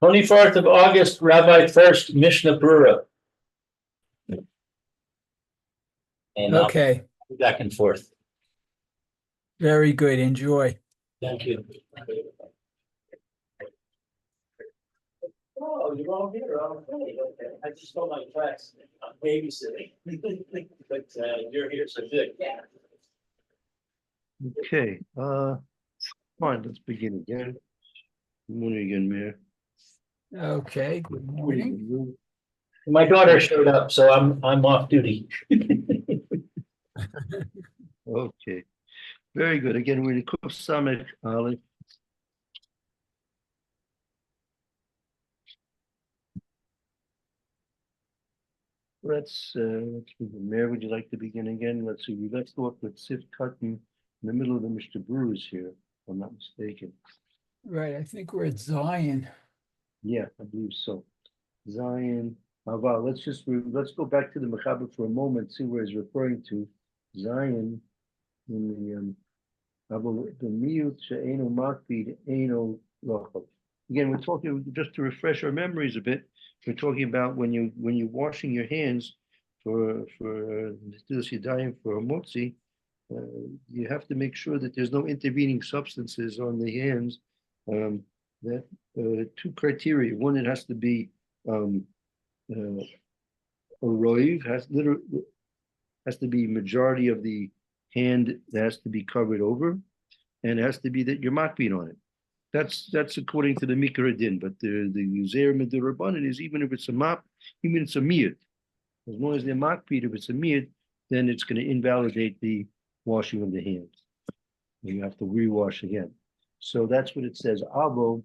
24th of August, Rabbi Furst, Mishna Berura. And Okay, back and forth. very good. Enjoy. Thank you. Oh, you're all here. Okay. I just told my class I'm babysitting. But you're here, so good. Yeah. Okay, fine, let's begin again. Good morning again, Mayor. Okay, good morning. My daughter showed up, so I'm off duty. Okay, very good. Again, we're in Kuf Samech Aleph. Let's begin. Mayor, would you like to begin again? Let's see, let's go up with Sif Cutton in the middle of the Mr. Brewers here, if I'm not mistaken. Right, I think we're at Zion. Yeah, I believe so. Zion, Aval. Let's go back to the Mechaber for a moment, see where he's referring to. Zion in the Miyut She'eno Makbid Eno Lochov. Again, we're talking just to refresh our memories a bit. We're talking about when you're washing your hands for Yadayim for Hamotzi, you have to make sure that there's no intervening substances on the hands. That two criteria. One, it has to be a roiv, has to be majority of the hand that has to be covered over, and it has to be that you're makbid on it. That's according to the Mikra Din, but the Yuzer Midirabbanan is even if it's a map, even if it's a miyut. As long as they're makbid, if it's a miyut, then it's going to invalidate the washing of the hands. You have to rewash again. So that's what it says. Avo,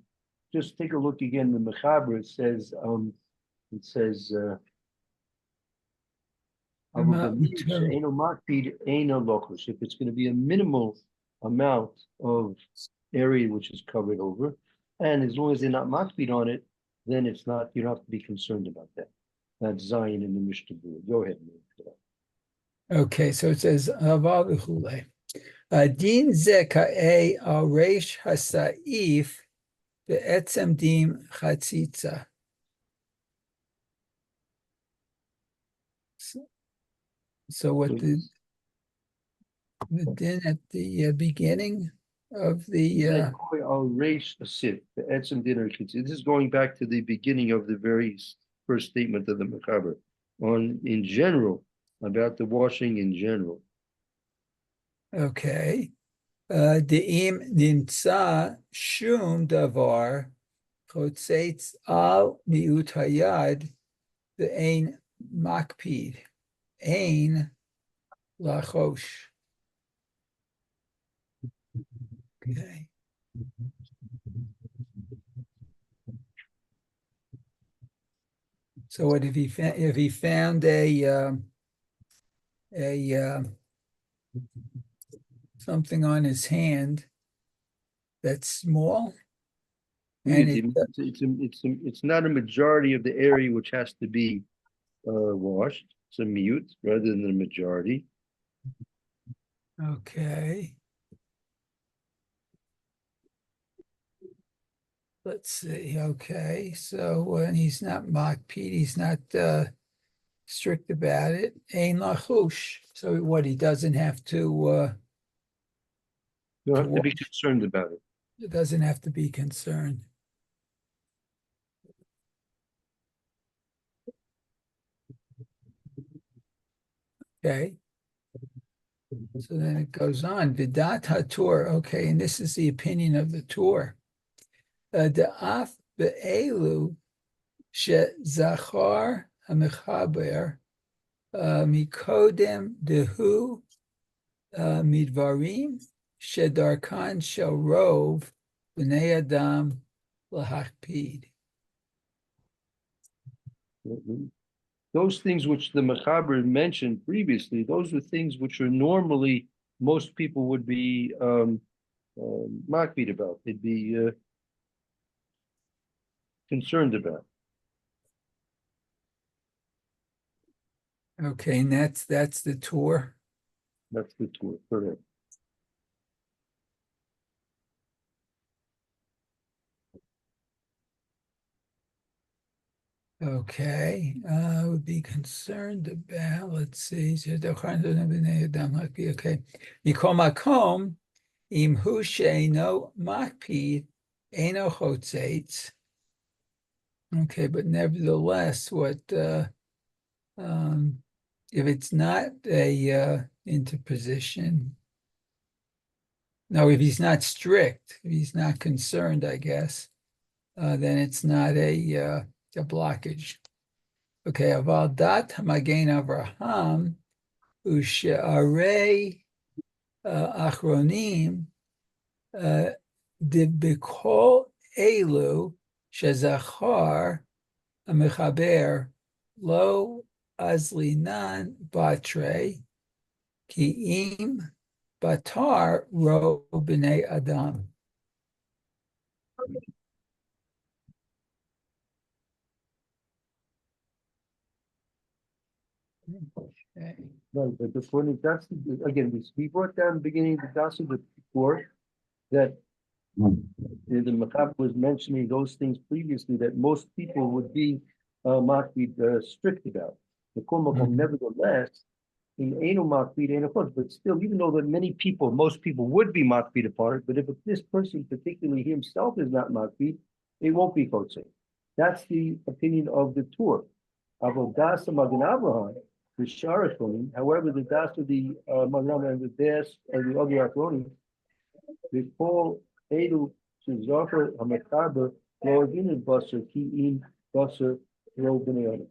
just take a look again. The Mechaber, it says if it's going to be a minimal amount of area which is covered over, and as long as they're not makbid on it, then it's not, you don't have to be concerned about that. That's Zion in the Mishnah. Go ahead. Okay, so it says Aval v'chulei. Din ze ka'ei al reish hasa'if be'etzem dim chatzitza. So what the din at the beginning of the This is going back to the beginning of the very first statement of the Mechaber on in general about the washing in general. Okay. De'im nimtza shum davar chotzetz al miut hayad ve'ein makpid ein lachosh. Okay. So what if he found a something on his hand that's small, and it's not a majority of the area which has to be washed. It's a mute rather than a majority. Okay. Let's see. Okay, so when he's not makpid, he's not strict about it. Ein lachush. So what? He doesn't have to. You don't have to be concerned about it. It doesn't have to be concerned. Okay. So then it goes on. Vidat hatur. Okay, and this is the opinion of the Tur. Da'af be'elu she'zachar ha'mechaber mikodem dehu midvarim shedarkan shel rov b'nei adam lahakpid. Those things which the Mechaber mentioned previously, those are things which are normally most people would be makbid about. They'd be concerned about. Okay, and that's the Tur. That's the Tur, correct. Okay, would be concerned about, let's see. Okay. Miko makom, im hu she'eino makpid, eino chotzetz. Okay, but nevertheless, what, if it's not a, interposition, no, if he's not strict, if he's not concerned, I guess, then it's not a blockage. Okay, aval dat hamagen Avraham ushe'arei achronim debekol elu shezachar amechaber lo azlinan batre ki im batar ro b'nei adam. Okay. Right, but the point is, that's, again, we brought down the beginning of the Dasa before, that the Macabre was mentioning those things previously that most people would be makbid strict about. The Kulmakom, nevertheless, in Eno makbid, Eno chutz, but still, even though that many people, most people would be makbid upon it, but if this person, particularly himself, is not makbid, it won't be chutz. That's the opinion of the Tur. Avodas Magen Avraham, the Sharachonim, however, the Das of the Magen Avraham and the Das of the other Achronim, they call Edu Shizachar Hamakaber Loagin Basar Ki In Basar Ro B'nei Adam.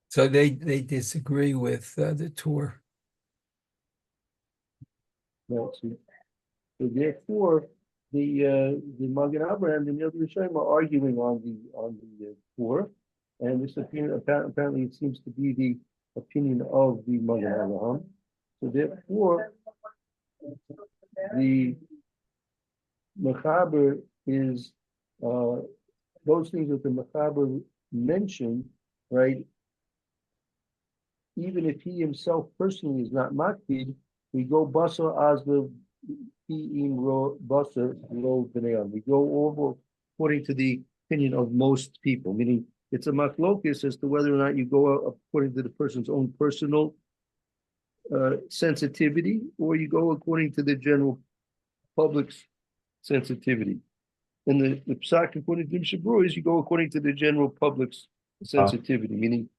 So they disagree with the Tur. Right, so therefore, the Magen Avraham and the other Rishonim are arguing on the Tur, and this opinion apparently it seems to be the opinion of the Magen Avraham. So therefore, the Mechaber is those things that the Mechaber mentioned, right? Even if he himself personally is not makbid, we go basar azle basar lo b'nei. We go over according to the opinion of most people, meaning it's a machlokis as to whether or not you go according to the person's own personal sensitivity, or you go according to the general public's sensitivity. And the psak according to Berura is you go according to the general public's sensitivity, meaning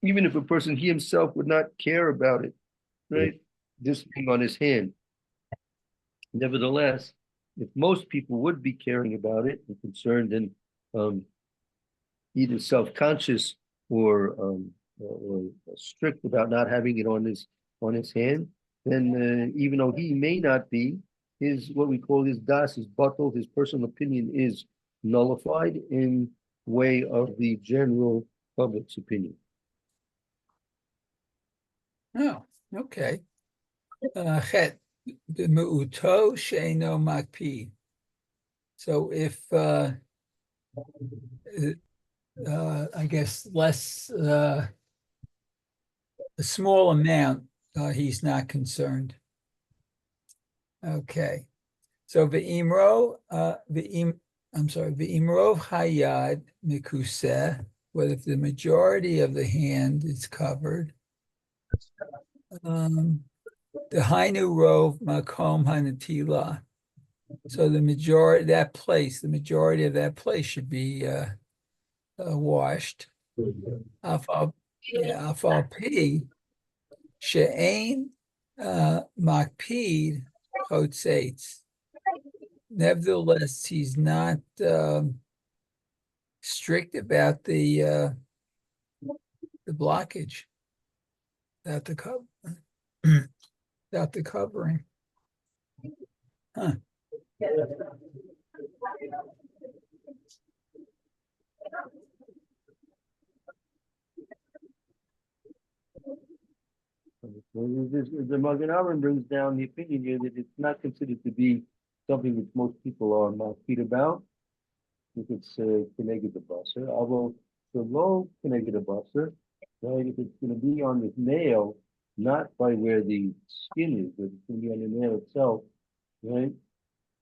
even if a person he himself would not care about it, right? This thing on his hand. Nevertheless, if most people would be caring about it and concerned and either self-conscious or strict about not having it on his hand, then even though he may not be, his what we call his das, his bottle, his personal opinion is nullified in way of the general public's opinion. Oh, okay. Chet b'mu'uto she'eno makpid. So if I guess less a small amount, he's not concerned. Okay. So v'imro v'imrov hayad mikuseh, what if the majority of the hand is covered? The hainu rov makom hanatila. So the majority of that place should be washed. Afal pi she'ein makpid chotzetz. Nevertheless, he's not strict about the blockage, about the cover, about the covering. Huh. The Magen Avraham brings down the opinion here that it's not considered to be something that most people are makpid about. If it's connected to basar, although the low connected to basar, right? If it's going to be on the nail, not by where the skin is, but it's going to be on the nail itself, right?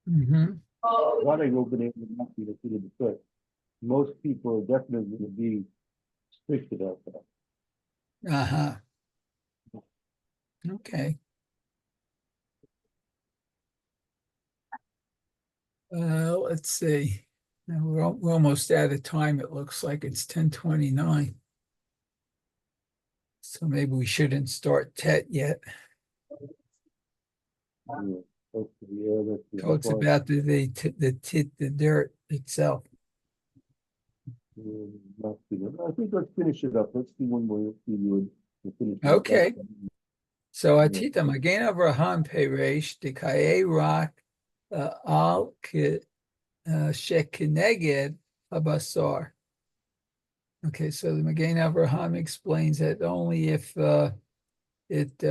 Mm-hmm. What I open it would not be the foot of the foot. Most people are definitely going to be strict about that. Uh-huh. Okay. Let's see. Now we're almost out of time. It looks like it's 10:29. So maybe we shouldn't start Tet yet. Yeah, okay, yeah, that's the Talks part. about the dirt itself. Not good. I think let's finish it up. Let's do one more. We'll finish it up. Okay. So Yeah. Atita Magen Avraham Peresh Dikaye Rak Al Shekineged Habasar. Okay, so the Magen Avraham explains that only if it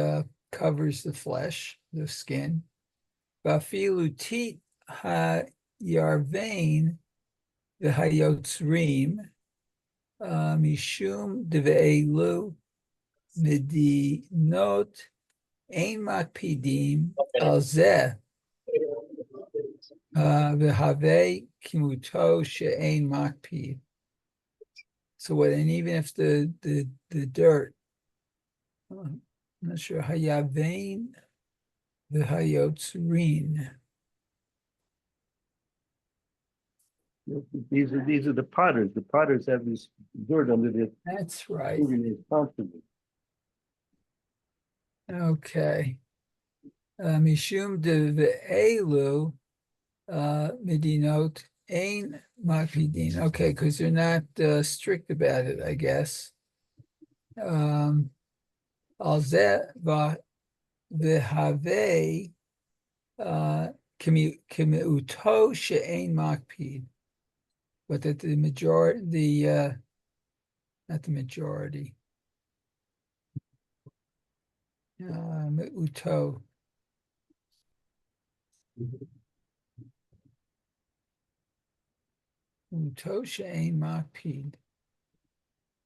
covers the flesh, the skin. Vafilu tit ha yarvain v'hayotzrim mishum deve'elu medinot ein makpidim al zeh v'havei kimuto she'ein makpid. So what? And even if the dirt, I'm not sure hayavein v'hayotzrin. These are the potters. The potters have this dirt under their That's right. fingernails constantly. Okay. Mishum de ve'elu medinot ein makpidin. Okay, because they're not strict about it, I guess. Al zeh v'havei kimiuto she'ein makpid. But that the majority, not the majority, uto. Uto she'ein makpid.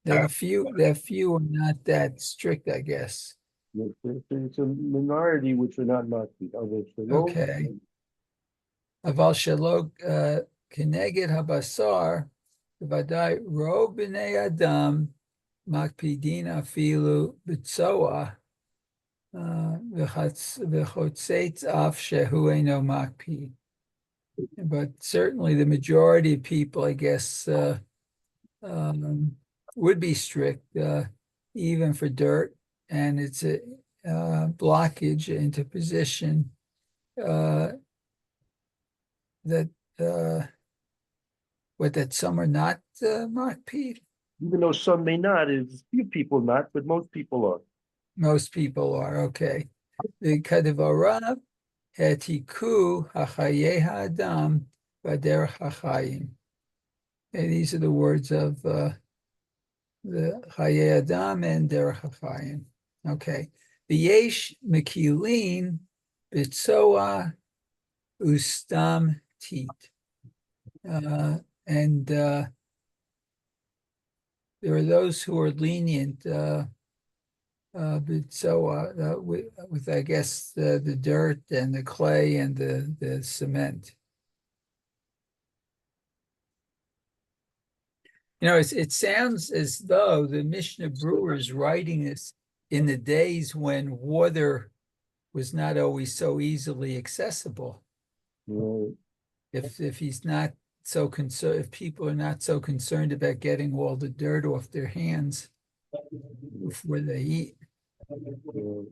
The few are not that strict, I guess. It's a minority which are not Nazi. Okay. Aval shelo keneged habasar, v'vadai ro b'nei adam makpidin afilu b'tzoa v'chotzetz af shehu eino makpid. But certainly the majority of people, I guess, would be strict, even for dirt, and it's a blockage into position that some are not makpid. Even though some may not, there's few people not, but most people are. Most people are okay. The kadivarav hetiku hachaye ha'adam v'derech hachayim. And these are the words of the Chaye Adam and Derech HaChaim. Okay. V'yesh mekilin b'tzoa ustam tit. And there are those who are lenient b'tzoa with, I guess, the dirt and the clay and the cement. You know, it sounds as though the Mishnah brewer is writing this in the days when water was not always so easily accessible. Right. If he's not so concerned, if people are not so concerned about getting all the dirt off their hands before they eat. Okay,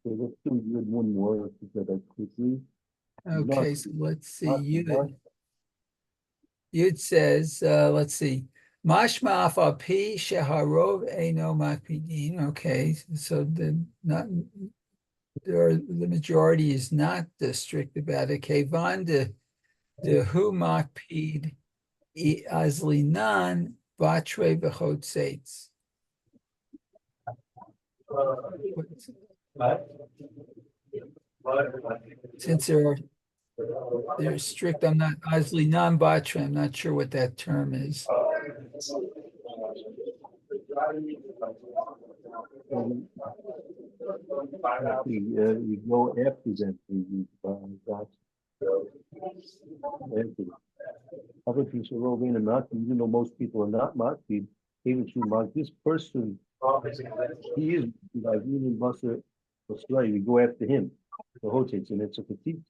let's do one more that quickly. Okay, so let's see. Yud says, let's see. Mashma afapi sheharov eino makpidin. Okay, so the majority is not strict about it. Kevan the hu makpid azlinan batre b'chotzetz. Since they're strict, I'm not azlinan batre. I'm not sure what that term is. You go after them. Other people are over in not, even though most people are not Makpid, even to mark this person, he is like even Basar Basra, you go after him. The Hotets, and it's a petite,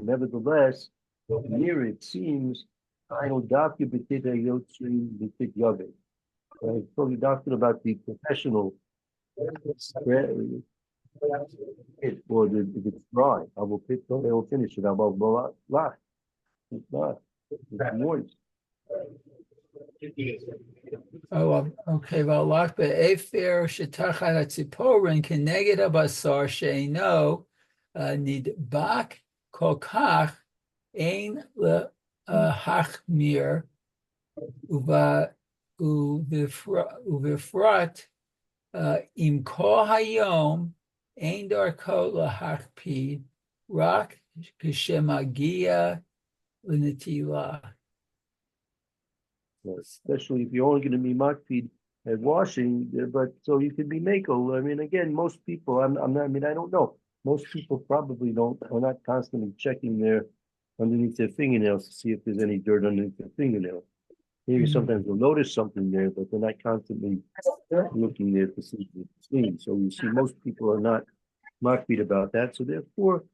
nevertheless, near it seems, I know Daki Betita Yotri Betit Yave. I told you doctor about the professional it or the if it's dry, I will pick it, I will finish it. I will blow out. It's not. It's moist. Oh, okay, well, lock the Efer Shetachar Tziporin Keneged Abasar Sheino Nidbak Kokach Ein Le Hachmir Uva Uvifrat Im Kol Hayom Ein Darko Lahachpid Rak Kishemagia Linatila. Especially if you're only going to be Makpid at washing, but so you could be Mako. I mean, again, most people, I'm not, I mean, I don't know. Most people probably are not constantly checking their underneath their fingernails to see if there's any dirt underneath their fingernail. Maybe sometimes they'll notice something there, but they're not constantly looking there to see if it's clean. So you see, most people are not Makpid about that. So therefore,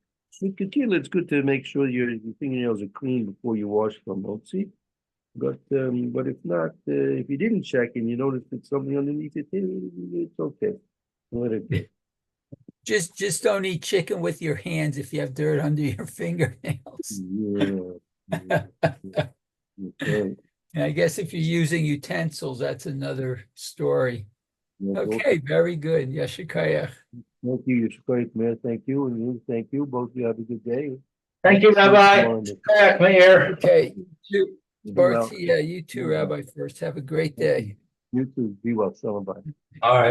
with Katila, it's good to make sure your fingernails are clean before you wash them. Don't see. But if not, if you didn't check and you notice that something underneath it, it's okay. Let it go. Just don't eat chicken with your hands if you have dirt under your fingernails. Yeah. Okay. And I guess if you're using utensils, that's another story. Yeah, Okay, very good. Yashikaya. Thank you, Yeshua, man. Thank you, and you. Thank you. Both of you have a good day. Thank you, Rabbi. Kayak Meir. Okay, you too. Be well. Barty, you too, Rabbi First. Have a great day. You too. Be well. Celebrate. All right.